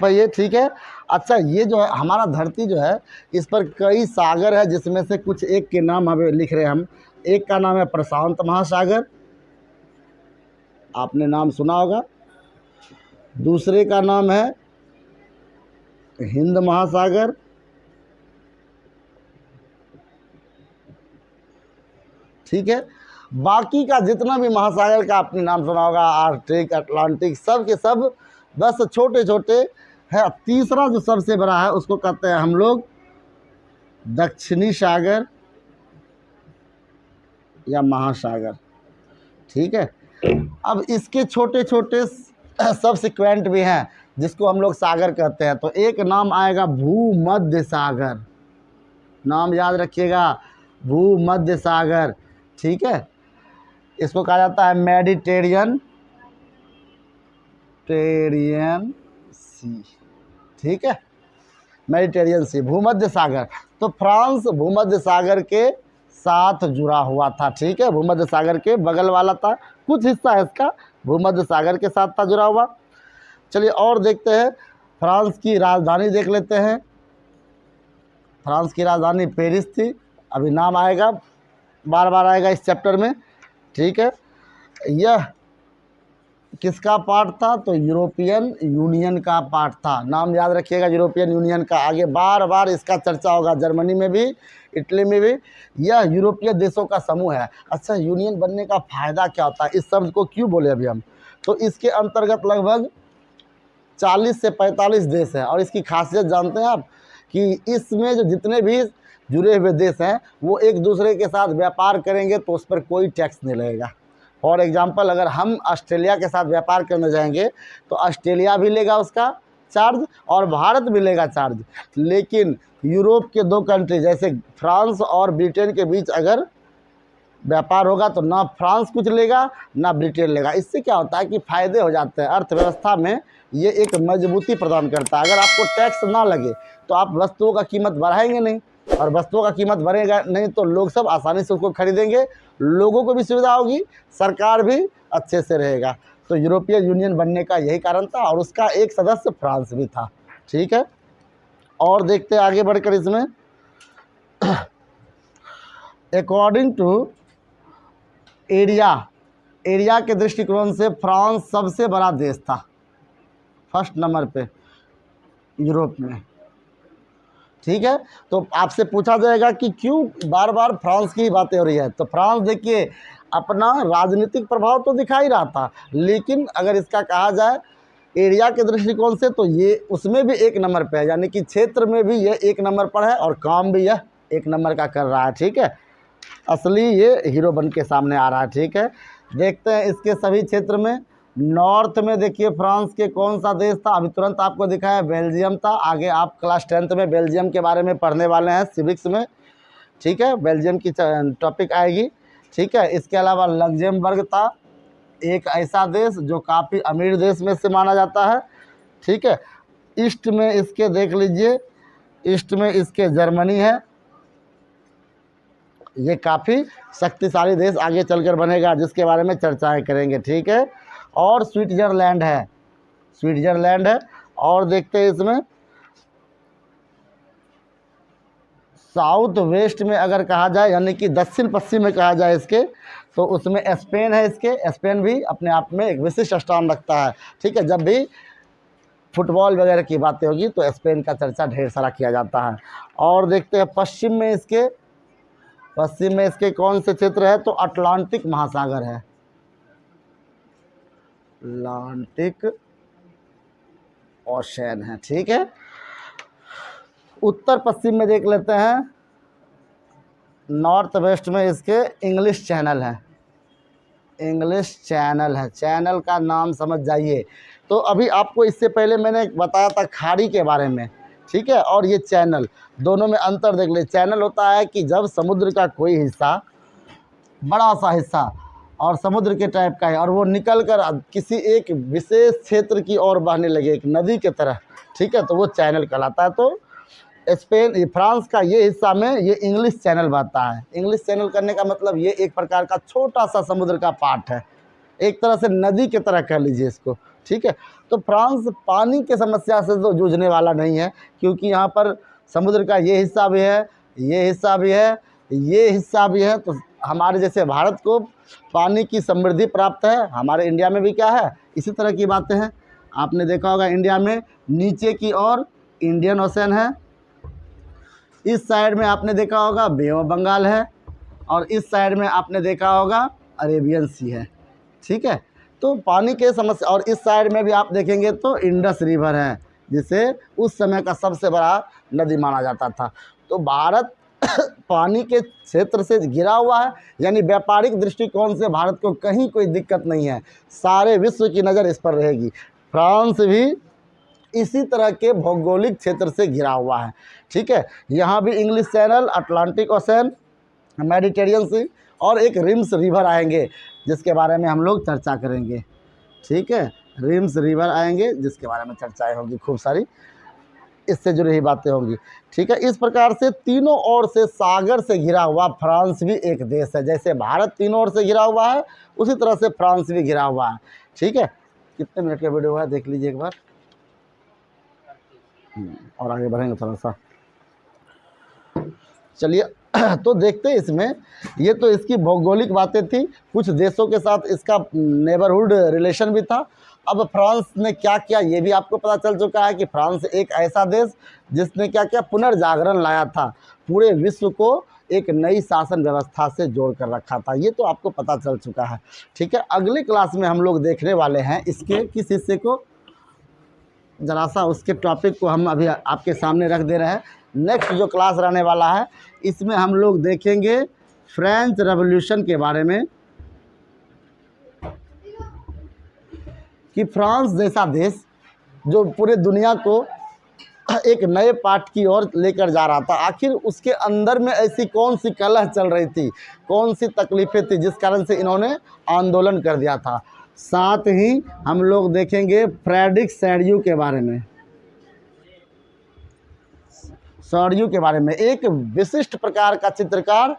Speaker 1: है ये, ठीक है। अच्छा, ये जो है हमारा धरती जो है, इस पर कई सागर है, जिसमें से कुछ एक के नाम हमें लिख रहे हैं हम। एक का नाम है प्रशांत महासागर, आपने नाम सुना होगा। दूसरे का नाम है हिंद महासागर, ठीक है। बाकी का जितना भी महासागर का आपने नाम सुना होगा, आर्कटिक, अटलांटिक, सब के सब बस छोटे छोटे है। तीसरा जो सबसे बड़ा है उसको कहते हैं हम लोग दक्षिणी सागर या महासागर, ठीक है। अब इसके छोटे छोटे सबसिक्वेंट भी हैं जिसको हम लोग सागर कहते हैं। तो एक नाम आएगा भूमध्य सागर, नाम याद रखिएगा, भूमध्य सागर, ठीक है। इसको कहा जाता है मेडिटेरियन सी, ठीक है, मेडिटेरियन सी, भूमध्य सागर। तो फ्रांस भूमध्य सागर के साथ जुड़ा हुआ था, ठीक है, भूमध्य सागर के बगल वाला था, कुछ हिस्सा है इसका भूमध्य सागर के साथ था जुड़ा हुआ। चलिए और देखते हैं, फ्रांस की राजधानी देख लेते हैं। फ्रांस की राजधानी पेरिस थी, अभी नाम आएगा, बार बार आएगा इस चैप्टर में, ठीक है। यह किसका पार्ट था? तो यूरोपियन यूनियन का पार्ट था, नाम याद रखिएगा यूरोपियन यूनियन का, आगे बार बार इसका चर्चा होगा, जर्मनी में भी, इटली में भी। यह यूरोपीय देशों का समूह है। अच्छा, यूनियन बनने का फ़ायदा क्या होता है, इस शब्द को क्यों बोले अभी हम? तो इसके अंतर्गत लगभग 40 से 45 देश हैं, और इसकी खासियत जानते हैं आप कि इसमें जो जितने भी जुड़े हुए देश हैं वो एक दूसरे के साथ व्यापार करेंगे तो उस पर कोई टैक्स नहीं लगेगा। फॉर एग्जांपल, अगर हम ऑस्ट्रेलिया के साथ व्यापार करने जाएंगे तो ऑस्ट्रेलिया भी लेगा उसका चार्ज और भारत भी लेगा चार्ज। लेकिन यूरोप के दो कंट्री जैसे फ्रांस और ब्रिटेन के बीच अगर व्यापार होगा तो ना फ्रांस कुछ लेगा ना ब्रिटेन लेगा। इससे क्या होता है कि फ़ायदे हो जाते हैं, अर्थव्यवस्था में ये एक मजबूती प्रदान करता है। अगर आपको टैक्स ना लगे तो आप वस्तुओं का कीमत बढ़ाएंगे नहीं, और वस्तुओं का कीमत बढ़ेगा नहीं तो लोग सब आसानी से उसको खरीदेंगे, लोगों को भी सुविधा होगी, सरकार भी अच्छे से रहेगा। तो यूरोपीय यूनियन बनने का यही कारण था, और उसका एक सदस्य फ्रांस भी था, ठीक है। और देखते हैं आगे बढ़कर इसमें, अकॉर्डिंग टू एरिया के दृष्टिकोण से फ्रांस सबसे बड़ा देश था, फर्स्ट नंबर पे। यूरोप में। ठीक है, तो आपसे पूछा जाएगा कि क्यों बार बार फ्रांस की बातें हो रही है। तो फ्रांस देखिए अपना राजनीतिक प्रभाव तो दिखा ही रहा था, लेकिन अगर इसका कहा जाए एरिया के दृष्टिकोण से तो ये उसमें भी एक नंबर पे है, यानी कि क्षेत्र में भी ये एक नंबर पर है और काम भी यह एक नंबर का कर रहा है। ठीक है, असली ये हीरो बन के सामने आ रहा है। ठीक है, देखते हैं इसके सभी क्षेत्र में। नॉर्थ में देखिए फ्रांस के कौन सा देश था, अभी तुरंत आपको दिखाया बेल्जियम था। आगे आप क्लास 10th में बेल्जियम के बारे में पढ़ने वाले हैं सिविक्स में। ठीक है, बेल्जियम की टॉपिक आएगी। ठीक है, इसके अलावा लग्जमबर्ग था, एक ऐसा देश जो काफ़ी अमीर देश में से माना जाता है। ठीक है, ईस्ट में इसके देख लीजिए, ईस्ट में इसके जर्मनी है, ये काफ़ी शक्तिशाली देश आगे चलकर बनेगा जिसके बारे में चर्चाएं करेंगे। ठीक है, और स्विट्ज़रलैंड है, स्विट्ज़रलैंड है। और देखते हैं इसमें साउथ वेस्ट में अगर कहा जाए, यानी कि दक्षिण पश्चिम में कहा जाए इसके, तो उसमें स्पेन है। इसके स्पेन भी अपने आप में एक विशिष्ट स्थान रखता है। ठीक है, जब भी फुटबॉल वगैरह की बातें होगी तो स्पेन का चर्चा ढेर सारा किया जाता है। और देखते हैं पश्चिम में इसके, पश्चिम में इसके कौन से क्षेत्र है, तो अटलांटिक महासागर है, अटलांटिक ओशन है। ठीक है, उत्तर पश्चिम में देख लेते हैं, नॉर्थ वेस्ट में इसके इंग्लिश चैनल है, इंग्लिश चैनल है, चैनल का नाम समझ जाइए। तो अभी आपको इससे पहले मैंने बताया था खाड़ी के बारे में। ठीक है, और ये चैनल, दोनों में अंतर देख ले। चैनल होता है कि जब समुद्र का कोई हिस्सा, बड़ा सा हिस्सा और समुद्र के टाइप का है, और वो निकल कर किसी एक विशेष क्षेत्र की ओर बहने लगे, एक नदी की तरह। ठीक है, तो वो चैनल कहलाता है। तो स्पेन फ्रांस का ये हिस्सा में ये इंग्लिश चैनल बहता है। इंग्लिश चैनल करने का मतलब ये एक प्रकार का छोटा सा समुद्र का पार्ट है, एक तरह से नदी की तरह कह लीजिए इसको। ठीक है, तो फ्रांस पानी की समस्या से तो जूझने वाला नहीं है, क्योंकि यहाँ पर समुद्र का ये हिस्सा भी है, ये हिस्सा भी है, ये हिस्सा भी है। तो हमारे जैसे भारत को पानी की समृद्धि प्राप्त है, हमारे इंडिया में भी क्या है, इसी तरह की बातें हैं। आपने देखा होगा इंडिया में नीचे की ओर इंडियन ओशन है, इस साइड में आपने देखा होगा बे ऑफ बंगाल है, और इस साइड में आपने देखा होगा अरेबियन सी है। ठीक है, तो पानी के समस्या, और इस साइड में भी आप देखेंगे तो इंडस रिवर है, जिसे उस समय का सबसे बड़ा नदी माना जाता था। तो भारत पानी के क्षेत्र से घिरा हुआ है, यानी व्यापारिक दृष्टिकोण से भारत को कहीं कोई दिक्कत नहीं है, सारे विश्व की नज़र इस पर रहेगी। फ्रांस भी इसी तरह के भौगोलिक क्षेत्र से घिरा हुआ है। ठीक है, यहाँ भी English Channel, Atlantic Ocean, Mediterranean Sea और एक रिम्स रिवर आएंगे जिसके बारे में हम लोग चर्चा करेंगे। ठीक है, रिम्स रिवर आएंगे जिसके बारे में चर्चाएं होंगी, खूब सारी इससे जुड़ी हुई बातें होंगी। ठीक है, इस प्रकार से तीनों ओर से सागर से घिरा हुआ फ्रांस भी एक देश है। जैसे भारत तीनों ओर से घिरा हुआ है, उसी तरह से फ्रांस भी घिरा हुआ है। ठीक है, कितने मिनट का वीडियो है देख लीजिए एक बार, और आगे बढ़ेंगे थोड़ा सा। चलिए तो देखते हैं इसमें, ये तो इसकी भौगोलिक बातें थी, कुछ देशों के साथ इसका नेबरहुड रिलेशन भी था। अब फ्रांस ने क्या किया ये भी आपको पता चल चुका है कि फ्रांस एक ऐसा देश जिसने क्या किया, पुनर्जागरण लाया था, पूरे विश्व को एक नई शासन व्यवस्था से जोड़ कर रखा था, ये तो आपको पता चल चुका है। ठीक है, अगले क्लास में हम लोग देखने वाले हैं इसके किस हिस्से को, ज़रा सा उसके टॉपिक को हम अभी आपके सामने रख दे रहे हैं। नेक्स्ट जो क्लास रहने वाला है इसमें हम लोग देखेंगे फ्रेंच रेवोल्यूशन के बारे में, कि फ्रांस जैसा देश जो पूरे दुनिया को एक नए पाठ की ओर लेकर जा रहा था, आखिर उसके अंदर में ऐसी कौन सी कलह चल रही थी, कौन सी तकलीफ़ें थी जिस कारण से इन्होंने आंदोलन कर दिया था। साथ ही हम लोग देखेंगे फ्रेडरिक सैडिउ के बारे में, सैडिउ के बारे में, एक विशिष्ट प्रकार का चित्रकार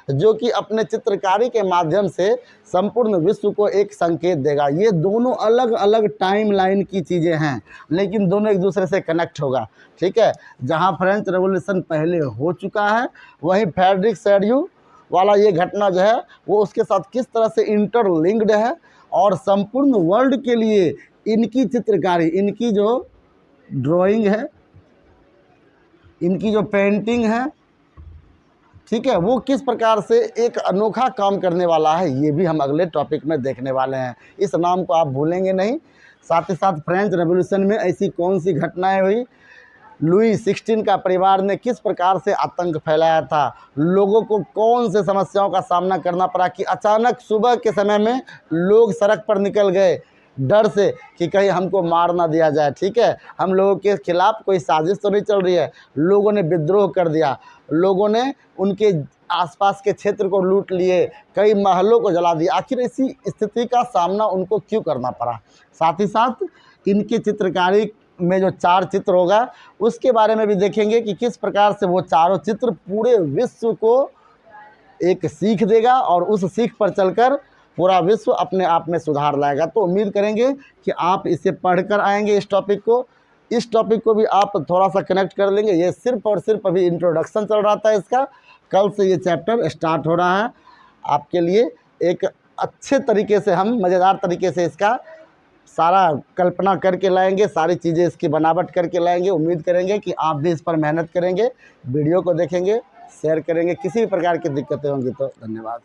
Speaker 1: जो कि अपने चित्रकारी के माध्यम से संपूर्ण विश्व को एक संकेत देगा। ये दोनों अलग अलग टाइम लाइन की चीज़ें हैं, लेकिन दोनों एक दूसरे से कनेक्ट होगा। ठीक है, जहाँ फ्रेंच रेवोल्यूशन पहले हो चुका है, वहीं फ्रेडरिक सैडिउ वाला ये घटना जो है वो उसके साथ किस तरह से इंटरलिंक्ड है, और संपूर्ण वर्ल्ड के लिए इनकी चित्रकारी, इनकी जो ड्राइंग है इनकी जो पेंटिंग है, ठीक है, वो किस प्रकार से एक अनोखा काम करने वाला है, ये भी हम अगले टॉपिक में देखने वाले हैं। इस नाम को आप भूलेंगे नहीं। साथ ही साथ फ्रेंच रेवोल्यूशन में ऐसी कौन सी घटनाएं हुई, लुई 16 का परिवार ने किस प्रकार से आतंक फैलाया था, लोगों को कौन से समस्याओं का सामना करना पड़ा कि अचानक सुबह के समय में लोग सड़क पर निकल गए डर से कि कहीं हमको मार ना दिया जाए। ठीक है, हम लोगों के खिलाफ कोई साजिश तो नहीं चल रही है। लोगों ने विद्रोह कर दिया, लोगों ने उनके आसपास के क्षेत्र को लूट लिए, कई महलों को जला दिया। आखिर ऐसी स्थिति का सामना उनको क्यों करना पड़ा। साथ ही साथ इनकी चित्रकारी में जो 4 चित्र होगा उसके बारे में भी देखेंगे कि किस प्रकार से वो चारों चित्र पूरे विश्व को एक सीख देगा और उस सीख पर चलकर पूरा विश्व अपने आप में सुधार लाएगा। तो उम्मीद करेंगे कि आप इसे पढ़कर आएंगे। इस टॉपिक को भी आप थोड़ा सा कनेक्ट कर लेंगे। ये सिर्फ और सिर्फ अभी इंट्रोडक्शन चल रहा था इसका, कल से ये चैप्टर स्टार्ट हो रहा है आपके लिए। एक अच्छे तरीके से हम मज़ेदार तरीके से इसका सारा कल्पना करके लाएंगे, सारी चीज़ें इसकी बनावट करके लाएंगे। उम्मीद करेंगे कि आप भी इस पर मेहनत करेंगे, वीडियो को देखेंगे, शेयर करेंगे। किसी भी प्रकार की दिक्कतें होंगी तो धन्यवाद।